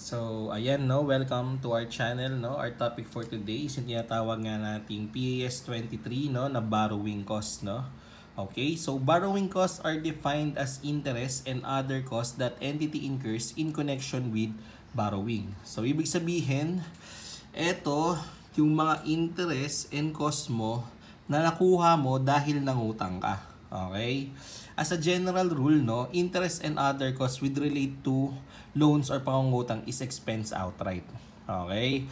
So, ayan, no, welcome to our channel, no. Our topic for today is yung tinatawag nga nating PAS 23, no, na borrowing cost, no. Okay, so borrowing costs are defined as interest and other costs that entity incurs in connection with borrowing. So, ibig sabihin, eto yung mga interest and cost mo na nakuha mo dahil nangutang ka. Okay? As a general rule, no, interest and other costs with relate to loans or pangungutang is expense outright. Okay?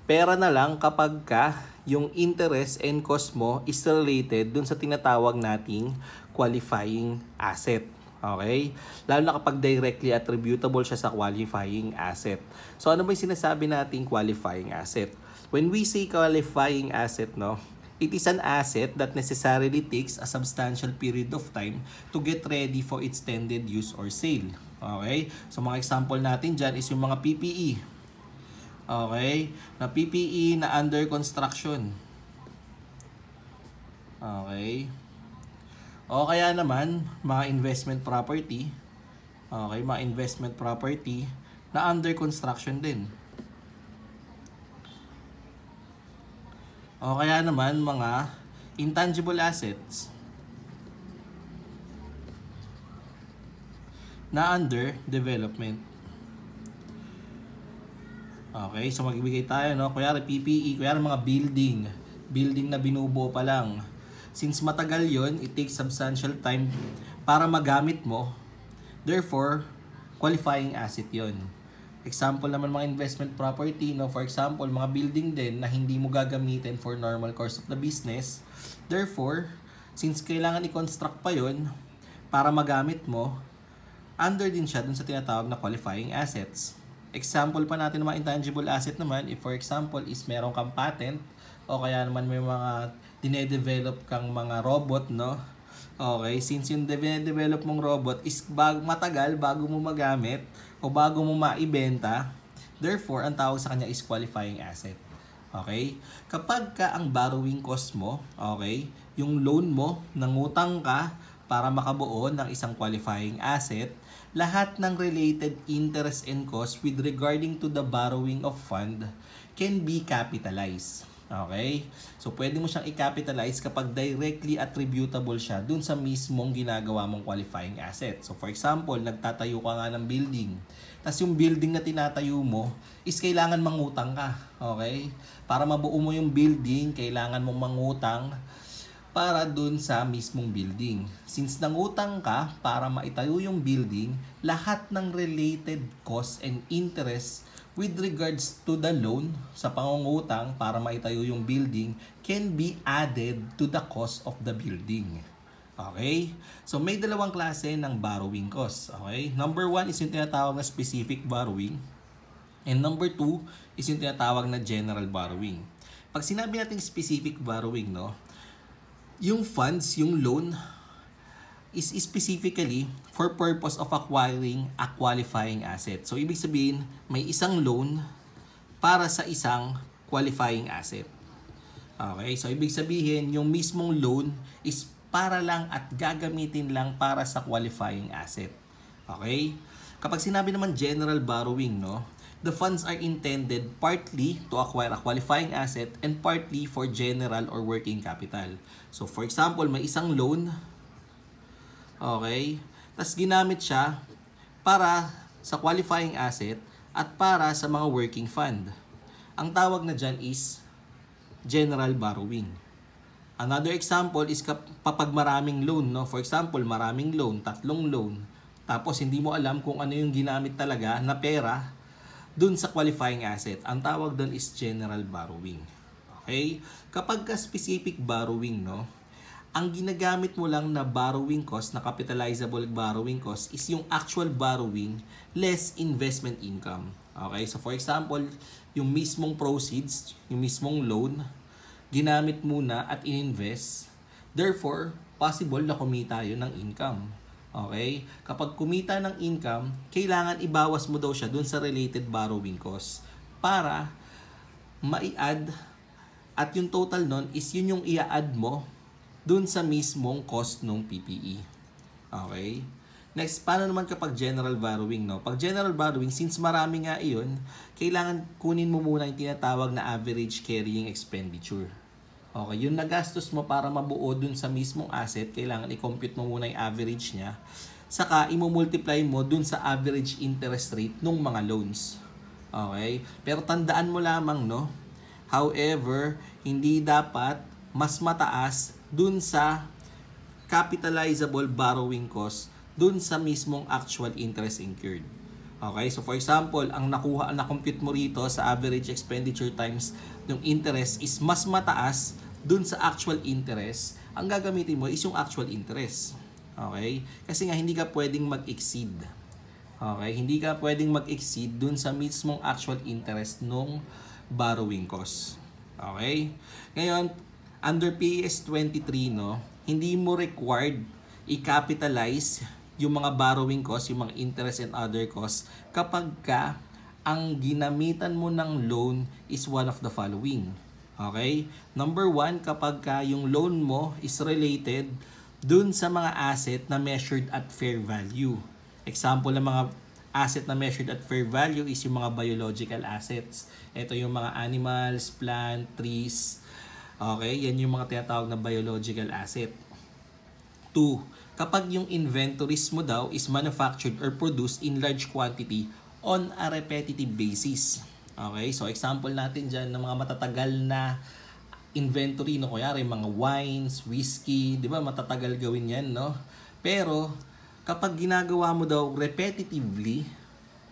Pera na lang kapag ka yung interest and cost mo is related dun sa tinatawag nating qualifying asset. Okay? Lalo na kapag directly attributable siya sa qualifying asset. So ano ba yung sinasabi nating qualifying asset? When we say qualifying asset, no, it is an asset that necessarily takes a substantial period of time to get ready for its intended use or sale. Okay? So mga example natin dyan is yung mga PPE. Okay? Na PPE na under construction. Okay? O kaya naman, mga investment property. Okay? Mga investment property na under construction din. O kaya naman mga intangible assets na under development. Okay, so magbibigay tayo, no? Kunyari PPE, kunyari mga building na binubuo pa lang. Since matagal yon, it takes substantial time para magamit mo. Therefore, qualifying asset yon. Example naman mga investment property, no? For example, mga building din na hindi mo gagamitin for normal course of the business. Therefore, since kailangan i-construct pa yon para magamit mo, under din siya dun sa tinatawag na qualifying assets. Example pa natin ng mga intangible asset naman, if for example is meron kang patent o kaya naman may mga dinedevelop kang mga robot, no? Okay, since yung dinedevelop mong robot is matagal bago mo magamit o bago mo maibenta, therefore, ang tawag sa kanya is qualifying asset. Okay? Kapag ka ang borrowing cost mo, okay, yung loan mo, nangutang ka para makabuo ng isang qualifying asset, lahat ng related interest and cost with regarding to the borrowing of fund can be capitalized. Okay? So, pwede mo siyang i-capitalize kapag directly attributable siya dun sa mismong ginagawa mong qualifying asset. So, for example, nagtatayo ka nga ng building. Tapos yung building na tinatayo mo is kailangan mangutang ka. Okay? Para mabuo mo yung building, kailangan mong mangutang para dun sa mismong building. Since nangutang ka para maitayo yung building, lahat ng related cost and interest with regards to the loan sa pangungutang para maitayo yung building can be added to the cost of the building. Okay? So may dalawang klase ng borrowing cost. Okay? Number 1 is yung tinatawag na specific borrowing. And number 2 is yung tinatawag na general borrowing. Pag sinabi natin specific borrowing, no, yung funds, yung loan is specifically for purpose of acquiring a qualifying asset. So, ibig sabihin, may isang loan para sa isang qualifying asset. Okay? So, ibig sabihin, yung mismong loan is para lang at gagamitin lang para sa qualifying asset. Okay? Kapag sinabi naman general borrowing, no, the funds are intended partly to acquire a qualifying asset and partly for general or working capital. So, for example, may isang loan. Okay? Tapos ginamit siya para sa qualifying asset at para sa mga working fund. Ang tawag na dyan is general borrowing. Another example is kapag maraming loan, no? For example, maraming loan, 3 loan. Tapos hindi mo alam kung ano yung ginamit talaga na pera dun sa qualifying asset. Ang tawag dun is general borrowing. Okay? Kapag ka specific borrowing, no, ang ginagamit mo lang na borrowing cost, na capitalizable borrowing cost, is yung actual borrowing less investment income. Okay? So for example, yung mismong proceeds, yung mismong loan, ginamit muna at in-invest. Therefore, possible na kumita yun ng income. Okay? Kapag kumita ng income, kailangan ibawas mo daw siya dun sa related borrowing cost para mai-add, at yung total nun is yun yung i-add mo dun sa mismong cost ng PPE. Okay? Next, paano naman kapag general borrowing, no? Pag general borrowing, since marami nga iyon, kailangan kunin mo muna yung tinatawag na average carrying expenditure. Okay, yung nagastos mo para mabuo dun sa mismong asset, kailangan i-compute mo muna yung average niya. Saka, i-multiply mo dun sa average interest rate ng mga loans. Okay? Pero tandaan mo lamang, no? However, hindi dapat mas mataas dun sa capitalizable borrowing cost dun sa mismong actual interest incurred. Okay? So for example, ang na-compute mo rito sa average expenditure times yung interest is mas mataas dun sa actual interest. Ang gagamitin mo is yung actual interest. Okay? Kasi nga hindi ka pwedeng mag-exceed. Okay? Hindi ka pwedeng mag-exceed dun sa mismong actual interest nung borrowing cost. Okay? Ngayon, under PAS 23, no, hindi mo required i-capitalize yung mga borrowing costs, yung mga interest and other costs kapag ka ang ginamitan mo ng loan is one of the following. Okay? Number 1, kapag ka yung loan mo is related dun sa mga asset na measured at fair value. Example ng mga asset na measured at fair value is yung mga biological assets. Ito yung mga animals, plant, trees. Okay? Yan yung mga tinatawag na biological asset. 2, kapag yung inventories mo daw is manufactured or produced in large quantity on a repetitive basis. Okay? So, example natin dyan ng mga matatagal na inventory, no? Kuyari, mga wines, whiskey, di ba? Matatagal gawin yan, no? Pero, kapag ginagawa mo daw repetitively,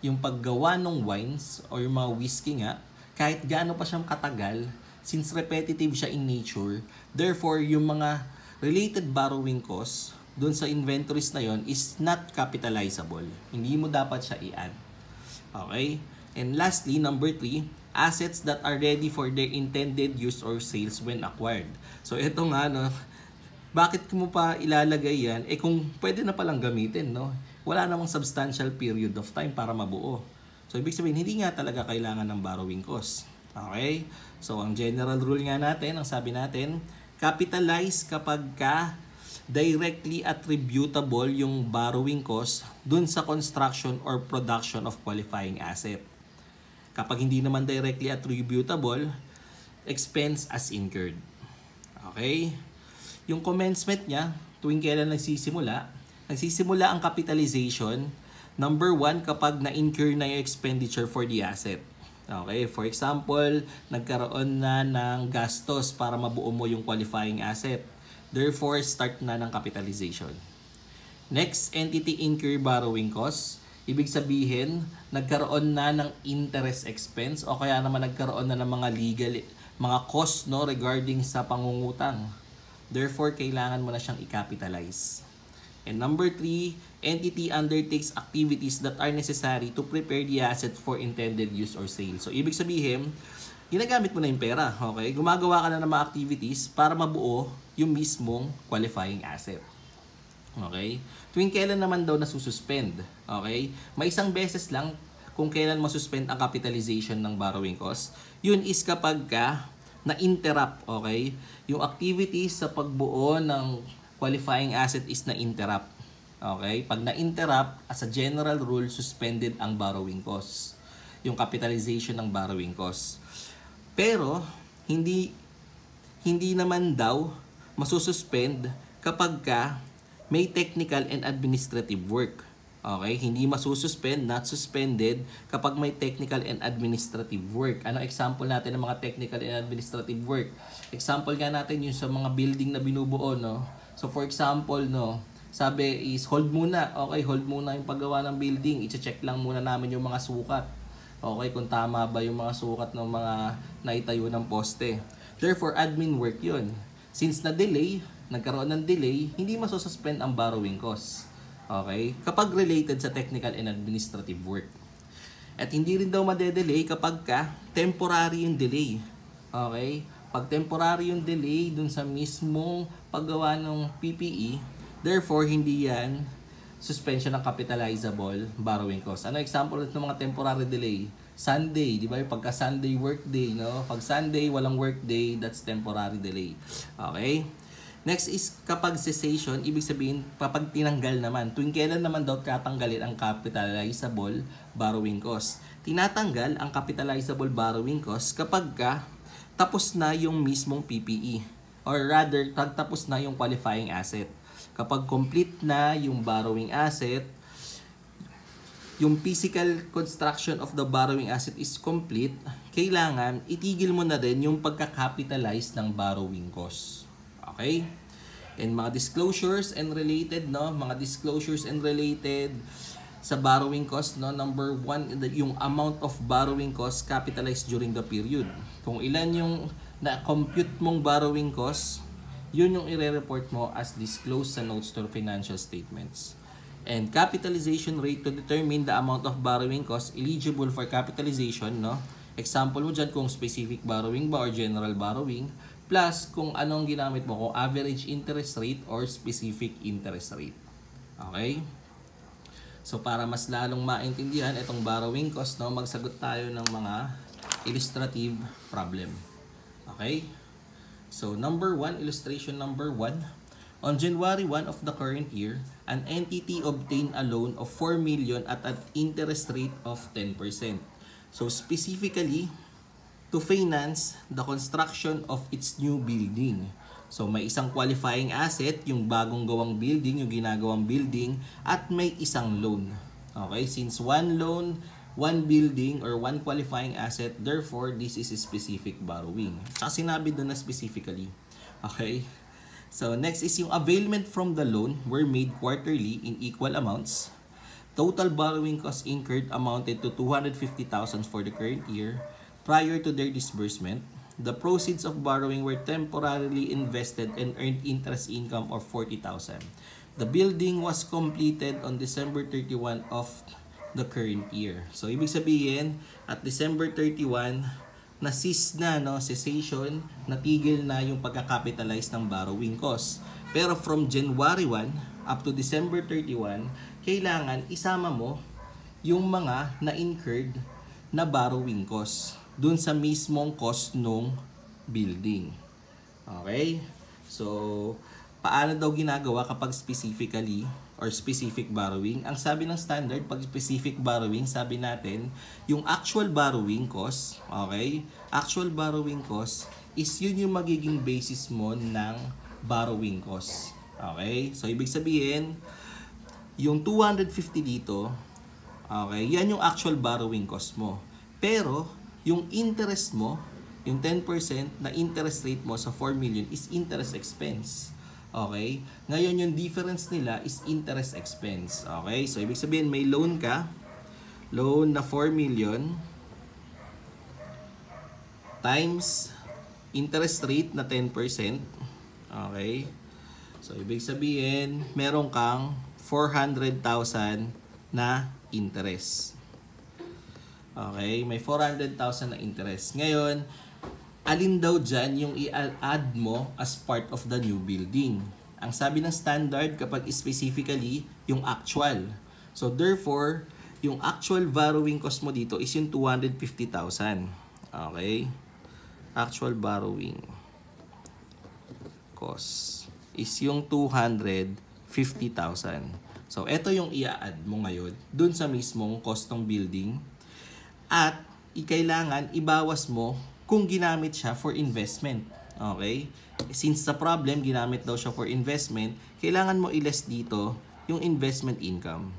yung paggawa ng wines o yung mga whiskey nga, kahit gaano pa siyang katagal, since repetitive siya in nature, therefore, yung mga related borrowing costs doon sa inventories na yon is not capitalizable. Hindi mo dapat siya i-add. Okay? And lastly, number 3, assets that are ready for their intended use or sales when acquired. So ito nga, no, bakit mo pa ilalagay yan? Eh kung pwede na palang gamitin, no? Wala namang substantial period of time para mabuo. So ibig sabihin, hindi nga talaga kailangan ng borrowing cost. Okay? So ang general rule nga natin, ang sabi natin, capitalize kapag ka directly attributable yung borrowing cost dun sa construction or production of qualifying asset. Kapag hindi naman directly attributable, expense as incurred. Okay? Yung commencement niya, tuwing kailan nagsisimula ang capitalization, number 1, kapag na-incur na yung expenditure for the asset. Okay, for example, nagkaroon na ng gastos para mabuo mo yung qualifying asset. Therefore, start na ng capitalization. Next, entity incur borrowing costs. Ibig sabihin, nagkaroon na ng interest expense o kaya naman nagkaroon na ng mga costs, no, regarding sa pangungutang. Therefore, kailangan mo na siyang i-capitalize. And number 3, entity undertakes activities that are necessary to prepare the asset for intended use or sale. So, ibig sabihin, ginagamit mo na yung pera. Okay? Gumagawa ka na ng mga activities para mabuo yung mismong qualifying asset. Okay? Tuwing kailan naman daw nasususpend. Okay? May isang beses lang kung kailan masuspend ang capitalization ng borrowing cost. Yun is kapag ka na-interrupt. Okay? Yung activities sa pagbuo ng qualifying asset is na-interrupt. Okay? Pag na-interrupt, as a general rule, suspended ang borrowing costs. Yung capitalization ng borrowing costs. Pero, hindi naman daw masususpend kapag ka may technical and administrative work. Okay? Hindi masususpend, not suspended kapag may technical and administrative work. Ano example natin ng mga technical and administrative work? Example nga natin yung sa mga building na binubuo, no? So for example, no, sabi is hold muna. Okay, hold muna yung paggawa ng building. I-check lang muna namin yung mga sukat. Okay, kung tama ba yung mga sukat ng mga naitayo ng poste. Therefore, admin work yun. Since nagkaroon ng delay, hindi masususpend ang borrowing costs. Okay? Kapag related sa technical and administrative work. At hindi rin daw madedelay kapag ka temporary yung delay. Okay? Pag temporary yung delay dun sa mismong paggawa ng PPE, therefore, hindi yan suspension ng capitalizable borrowing cost. Ano example ng mga temporary delay? Sunday, di ba? Pagka Sunday workday, no? Pag Sunday, walang workday, that's temporary delay. Okay? Next is kapag cessation, ibig sabihin kapag tinanggal naman. Tuwing kailan naman daw tatanggalin ang capitalizable borrowing cost? Tinatanggal ang capitalizable borrowing cost kapag tapos na yung mismong PPE. Or rather, tapos na yung qualifying asset. Kapag complete na yung borrowing asset, yung physical construction of the borrowing asset is complete, kailangan itigil mo na rin yung pagka-capitalize ng borrowing cost. Okay? And mga disclosures and related, no? Mga disclosures and related sa borrowing cost, no? Number 1, yung amount of borrowing cost capitalized during the period. Kung ilan yung na-compute mong borrowing cost, yun yung i-report mo as disclosed sa notes to financial statements. And capitalization rate to determine the amount of borrowing cost eligible for capitalization, no? Example mo dyan kung specific borrowing ba or general borrowing, plus kung anong ginamit mo, kung average interest rate or specific interest rate. Okay? So para mas lalong maintindihan itong borrowing cost, no, magsagot tayo ng mga illustrative problem. Okay? So number 1, illustration number 1. On January 1 of the current year, an entity obtained a loan of 4 million at an interest rate of 10%. So specifically, to finance the construction of its new building. So may isang qualifying asset, yung bagong gawang building, yung ginagawang building, at may isang loan. Okay, since one loan, one building, or one qualifying asset, therefore this is a specific borrowing. Tsaka sinabi doon na specifically. Okay, so next is yung availment from the loan were made quarterly in equal amounts. Total borrowing costs incurred amounted to 250,000 for the current year. Prior to their disbursement, the proceeds of borrowing were temporarily invested and earned interest income of 40,000. The building was completed on December 31 of the current year. So, ibig sabihin, at December 31, na-cease na, no, cessation, natigil na yung pagka-capitalize ng borrowing cost. Pero from January 1 up to December 31, kailangan isama mo yung mga na-incurred na borrowing cost dun sa mismong cost nung building. Okay? So, paano daw ginagawa kapag specifically or specific borrowing? Ang sabi ng standard, pag specific borrowing, sabi natin, yung actual borrowing cost, okay? Actual borrowing cost is yun yung magiging basis mo ng borrowing cost. Okay? So, ibig sabihin, yung 250 dito, okay, yan yung actual borrowing cost mo. Pero, yung interest mo, yung 10% na interest rate mo sa 4 million is interest expense. Okay? Ngayon, yung difference nila is interest expense. Okay? So, ibig sabihin, may loan ka. Loan na 4 million times interest rate na 10%. Okay? So, ibig sabihin, meron kang 400,000 na interest. Okay, may 400,000 na interest. Ngayon, alin daw dyan yung i-add mo as part of the new building? Ang sabi ng standard kapag specifically yung actual. So therefore, yung actual borrowing cost mo dito is yung 250,000. Okay? Actual borrowing cost is yung 250,000. So ito yung i-add mo ngayon dun sa mismong cost ng building. At kailangan ibawas mo kung ginamit siya for investment. Okay? Since sa problem, ginamit daw siya for investment, kailangan mo i-less dito yung investment income.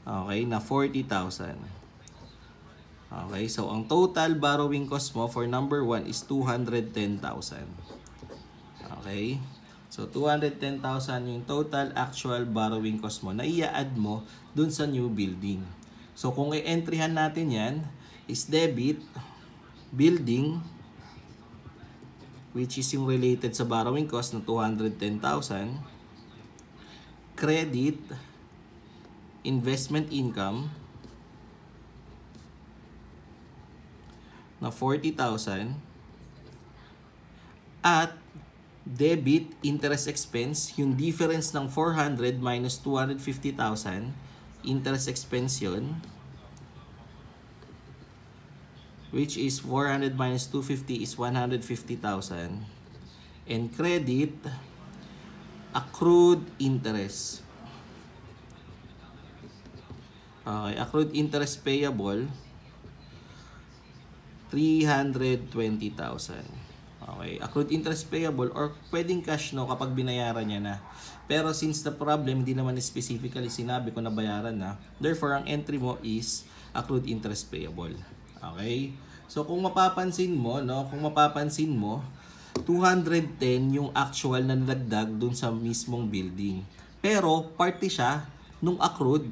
Okay, na 40,000. Okay, so ang total borrowing cost mo for number 1 is 210,000. Okay? So, 210,000 yung total actual borrowing cost mo na i-add mo dun sa new building. So, kung i-entryhan natin yan, is debit, building, which is yung related sa borrowing cost na 210,000, credit, investment income, na 40,000, at debit, interest expense, yung difference ng 400 minus 250,000, interest expense yun. which is 400 minus 250 is 150,000. And credit, accrued interest. Okay, accrued interest payable, 320,000. Okay, accrued interest payable or pwedeng cash no kapag binayaran niya na. Pero since the problem, hindi naman specifically sinabi ko na bayaran na, therefore ang entry mo is accrued interest payable. Okay? So kung mapapansin mo, 210 yung actual na nalagdag dun sa mismong building. Pero party siya nung accrued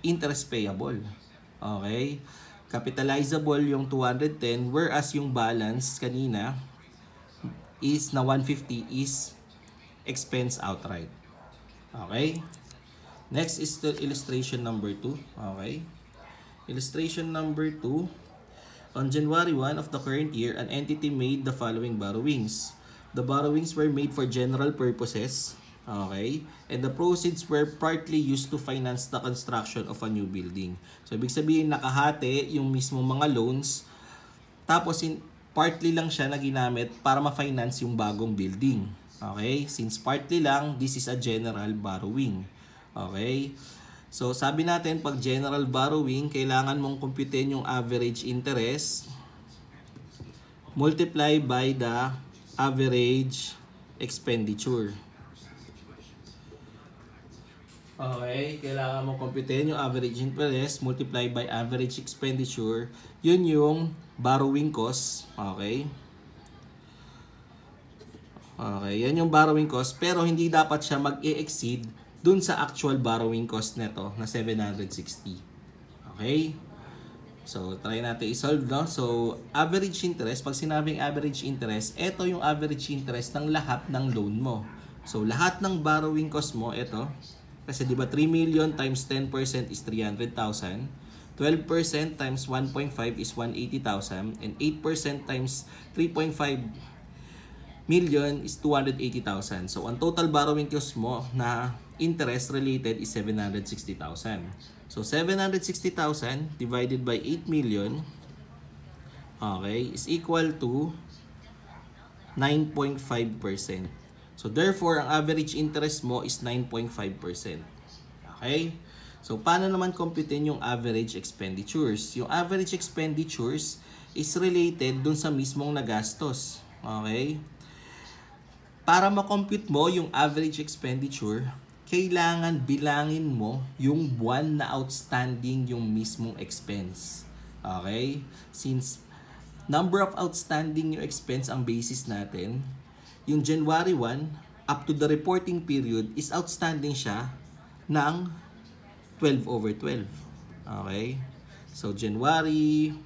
interest payable. Okay? Capitalizable yung 210 whereas yung balance kanina is na 150 is expense outright. Okay? Next is the illustration number 2. Okay? Illustration number 2. On January 1 of the current year, an entity made the following borrowings. The borrowings were made for general purposes. Okay? And the proceeds were partly used to finance the construction of a new building. So, ibig sabihin, nakahati yung mismo mga loans. Tapos, partly lang siya na ginamit para ma-finance yung bagong building. Okay? Since partly lang, this is a general borrowing. Okay? So, sabi natin, pag general borrowing, kailangan mong computein yung average interest multiply by the average expenditure. Okay? Kailangan mong computein yung average interest multiply by average expenditure. Yun yung borrowing cost. Okay? Okay, yan yung borrowing cost pero hindi dapat siya mag-e-exceed dun sa actual borrowing cost nito na 760. Okay? So, try natin i-solve, no? So, average interest, pag sinabing average interest, ito yung average interest ng lahat ng loan mo. So, lahat ng borrowing cost mo, ito, kasi di ba 3 million times 10% is 300,000, 12% times 1.5 is 180,000, and 8% times 3.5 million is 280,000. So, ang total borrowing cost mo na interest related is 760,000. So, 760,000 divided by 8 million, okay, is equal to 9.5%. So, therefore, ang average interest mo is 9.5%. Okay? So, paano naman computein yung average expenditures? Yung average expenditures is related dun sa mismong nagastos. Okay? Para ma-compute mo yung average expenditure, kailangan bilangin mo yung buwan na outstanding yung mismong expense. Okay? Since number of outstanding yung expense ang basis natin, yung January 1 up to the reporting period is outstanding siya ng 12/12. Okay? So January,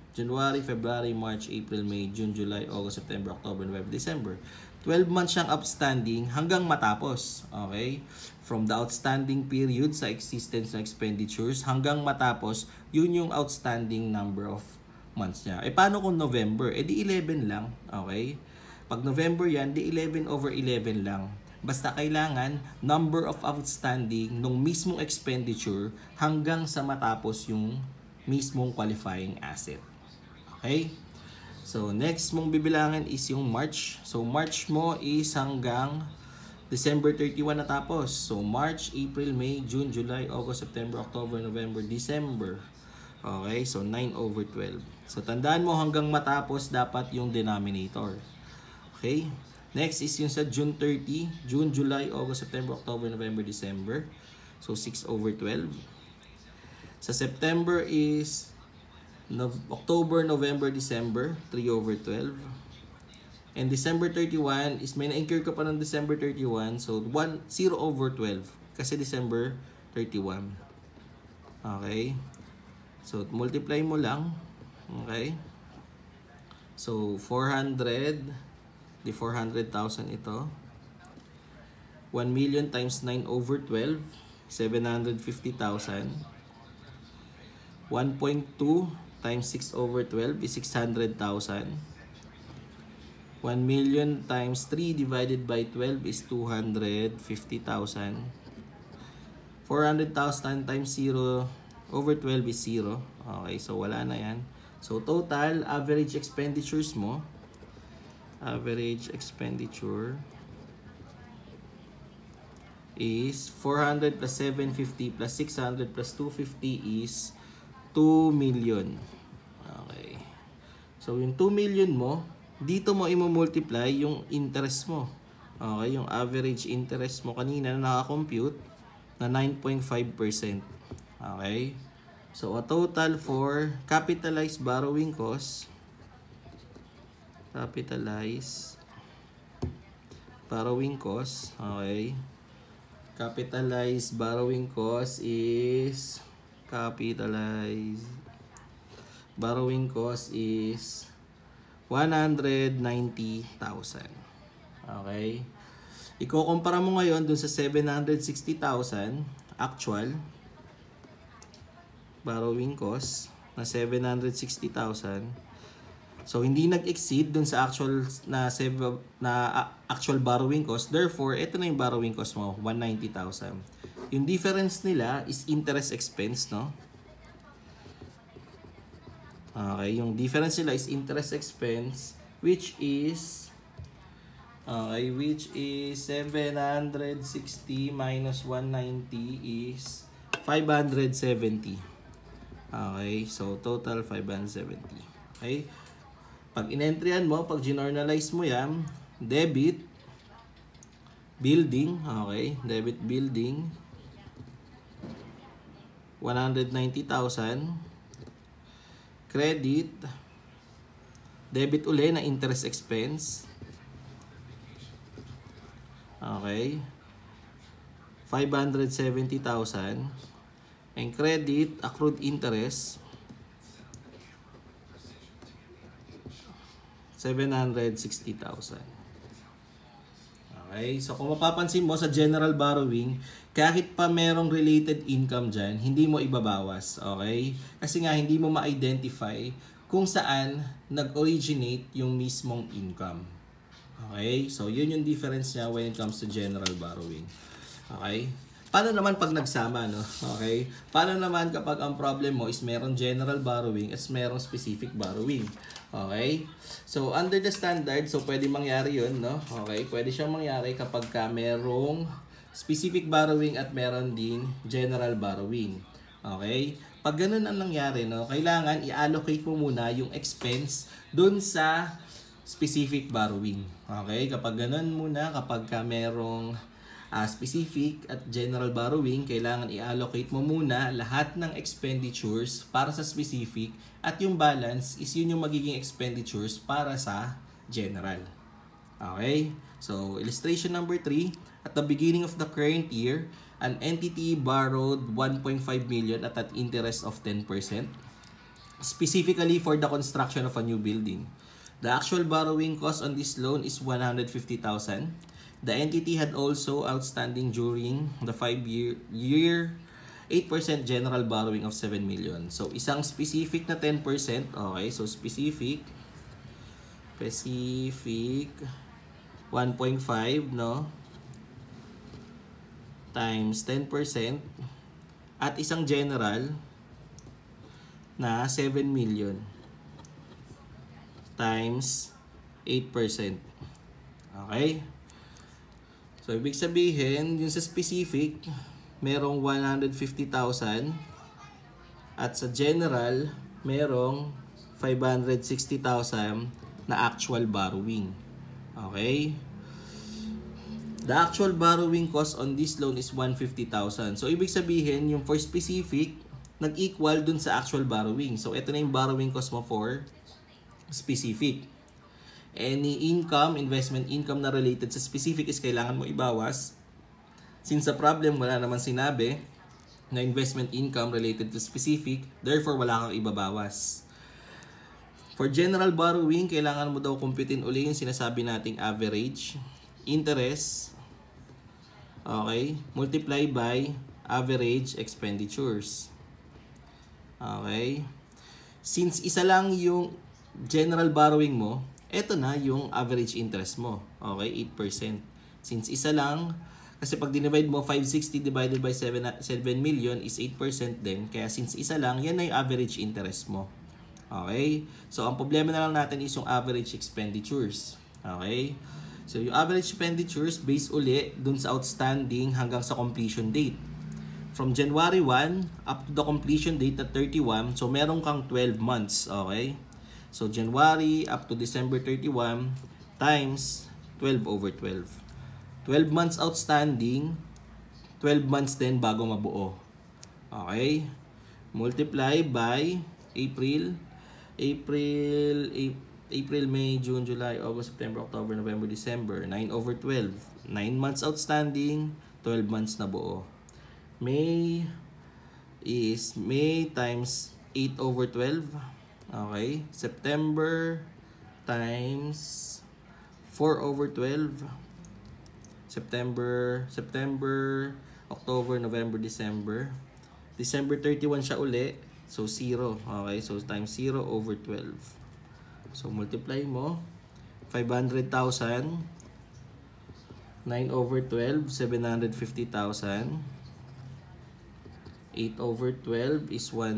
February, March, April, May, June, July, August, September, October, November, December. 12 months siyang outstanding hanggang matapos. Okay? From the outstanding period sa existence ng expenditures hanggang matapos, yun yung outstanding number of months niya. Paano kung November? Di 11 lang. Okay? Pag November yan, di 11/11 lang. Basta kailangan number of outstanding nung mismong expenditure hanggang sa matapos yung mismong qualifying asset. Okay? So, next mong bibilangin is yung March. So, March mo is hanggang December 31 natapos. So, March, April, May, June, July, August, September, October, November, December. Okay? So, 9/12. So, tandaan mo hanggang matapos dapat yung denominator. Okay? Next is yung sa June 30. June, July, August, September, October, November, December. So, 6/12. Sa September is October, November, December, 3/12. And December 31 is may na-incur ka pa ng December 31. So, 0/12. Kasi December 31. Okay? So, multiply mo lang. Okay? So, 400. Di 400,000 ito. 1 million times 9/12. 750,000. 1.2 times 6/12 is 600,000. 1 million times 3 divided by 12 is 250,000. 400,000 times 0/12 is 0. Okay, so wala na yan. So, total average expenditures mo, average expenditure is 400 plus 750 plus 600 plus 250 is 2 million. Okay. So, yung 2 million mo, dito mo i-multiply yung interest mo. Okay, yung average interest mo kanina na naka-compute na 9.5%. Okay. So, a total for capitalized borrowing cost, okay. Capitalized borrowing cost is 190,000. Okay? Iko-compara mo ngayon dun sa 760,000 actual borrowing cost na 760,000. So hindi nag-exceed dun sa actual actual borrowing cost. Therefore, ito na yung borrowing cost mo, 190,000. Yung difference nila is interest expense, no? Okay, yung difference nila is interest expense, which is 760 minus 190 is 570. Okay, so total 570. Okay? Pag in-entryhan mo, pag ginormalize mo yan, debit building, okay, debit building 190,000, credit debit uli na interest expense, okay, 570,000, and credit accrued interest 760,000. Okay, so kung mapapansin mo sa general borrowing, kahit pa merong related income dyan, hindi mo ibabawas. Okay? Kasi nga hindi mo ma-identify kung saan nag-originate yung mismong income. Okay? So yun yung difference niya when it comes to general borrowing. Okay? Paano naman pag nagsama, no? Okay? Paano naman kapag ang problem mo is merong general borrowing at merong specific borrowing? Okay? So, under the standard, so pwede mangyari yun, no? Okay? Pwede siyang mangyari kapag ka merong specific borrowing at meron din general borrowing. Okay? Pag ganun ang nangyari, no? Kailangan i-allocate mo muna yung expense dun sa specific borrowing. Okay? Kapag ganun muna, kapag ka merong specific at general borrowing, kailangan i-allocate mo muna lahat ng expenditures para sa specific at yung balance is yun yung magiging expenditures para sa general. Okay? So, illustration number 3. At the beginning of the current year, an entity borrowed 1.5 million at an interest of 10%, specifically for the construction of a new building. The actual borrowing cost on this loan is 150,000. The entity had also outstanding during the 5-year 8% general borrowing of 7 million. So, isang specific na 10%. Okay, so specific 1.5, no? Times 10%. At isang general na 7 million times 8%. Okay? So, ibig sabihin, yung sa specific, merong 150,000 at sa general, merong 560,000 na actual borrowing. Okay? The actual borrowing cost on this loan is 150,000. So, ibig sabihin, yung for specific, nag-equal dun sa actual borrowing. So, ito na yung borrowing cost mo for specific. Any income, investment income na related sa specific is kailangan mo ibawas. Since sa problem, wala naman sinabi na investment income related to specific, therefore wala kang ibabawas. For general borrowing, kailangan mo daw kumputin uli yung sinasabi nating average interest, okay, multiply by average expenditures. Okay? Since isa lang yung general borrowing mo, eto na yung average interest mo. Okay, 8%. Since isa lang, kasi pag dinivide mo, 560 divided by 7 million is 8% din. Kaya since isa lang, yan na yung average interest mo. Okay? So, ang problema na lang natin is yung average expenditures. Okay? So, yung average expenditures based uli dun sa outstanding hanggang sa completion date. From January 1 up to the completion date na 31, so meron kang 12 months. Okay? So, January up to December 31 times 12 over 12. 12 months outstanding, 12 months din bago mabuo. Okay? Multiply by April, May, June, July, August, September, October, November, December. 9 over 12. 9 months outstanding, 12 months na buo. May is May times 8 over 12. Okay? September times 4 over 12. September, October, November, December. December 31 siya uli. So, 0. Okay? So, times 0 over 12. So, multiply mo. 500,000. 9 over 12, 750,000. 8 over 12 is 1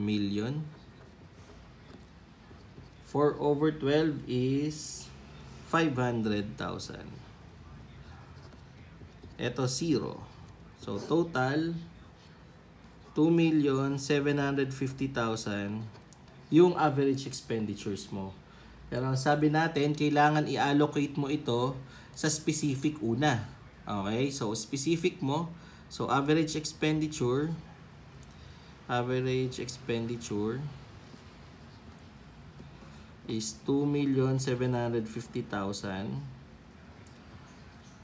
million. 4 over 12 is 500,000. Ito, 0. So, total 2,750,000 yung average expenditures mo. Pero ang sabi natin, kailangan i-allocate mo ito sa specific una. Okay? So, specific mo. So, average expenditure is 2,750,000.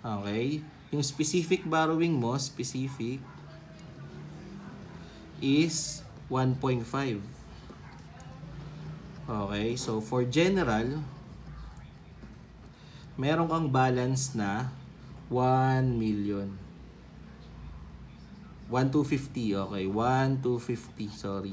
Okay? Yung specific borrowing mo, is 1.5. Okay, so for general, meron kang balance na 1 million. 1,250, okay, 1,250, sorry.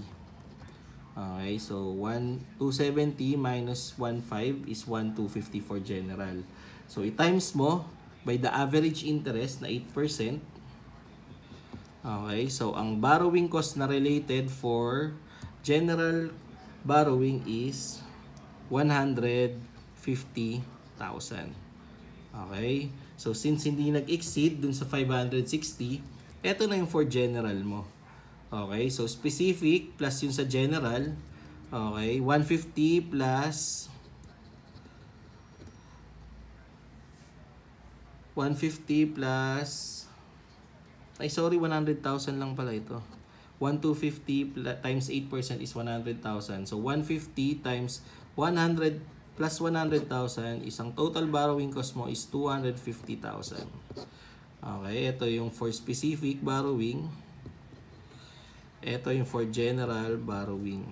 Okay, so 270 minus 1.5 is 1,250 for general. So i-times mo by the average interest na 8%. Okay, so ang borrowing cost na related for general borrowing is 150,000. Okay, so since hindi nag-exceed dun sa 560, eto na yung for general mo. Okay, so specific plus yung sa general. Okay, 150 plus 100,000 lang pala ito. 1,250 times 8% is 100,000. So 150 times 100 plus 100,000, isang total borrowing cost mo is 250,000. Okay, ito yung for specific borrowing. Ito yung for general borrowing.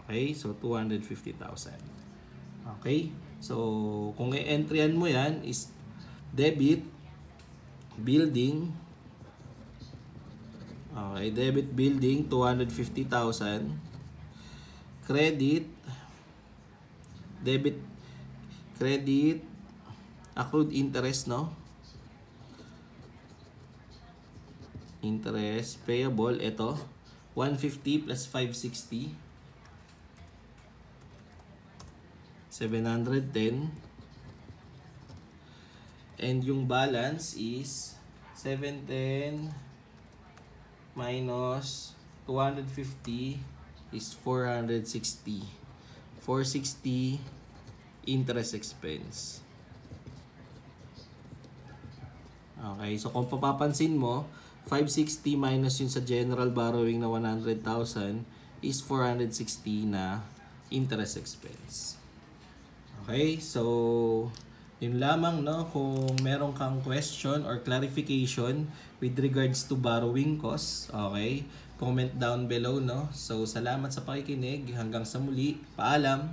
Okay, so 250,000. Okay, so kung i-entryan mo yan is debit, building. Okay, debit building 250,000. Credit, debit, credit, accrued interest, no? Interest payable, ito 150 plus 560, 710. And yung balance is 710 minus 250 is 460. 460 interest expense. Okay, so kung papapansin mo, 560 minus yun sa general borrowing na 100,000 is 460 na interest expense. Okay, so yun lamang, no? Kung meron kang question or clarification with regards to borrowing costs, okay, comment down below, no? So salamat sa pakikinig, hanggang sa muli, paalam.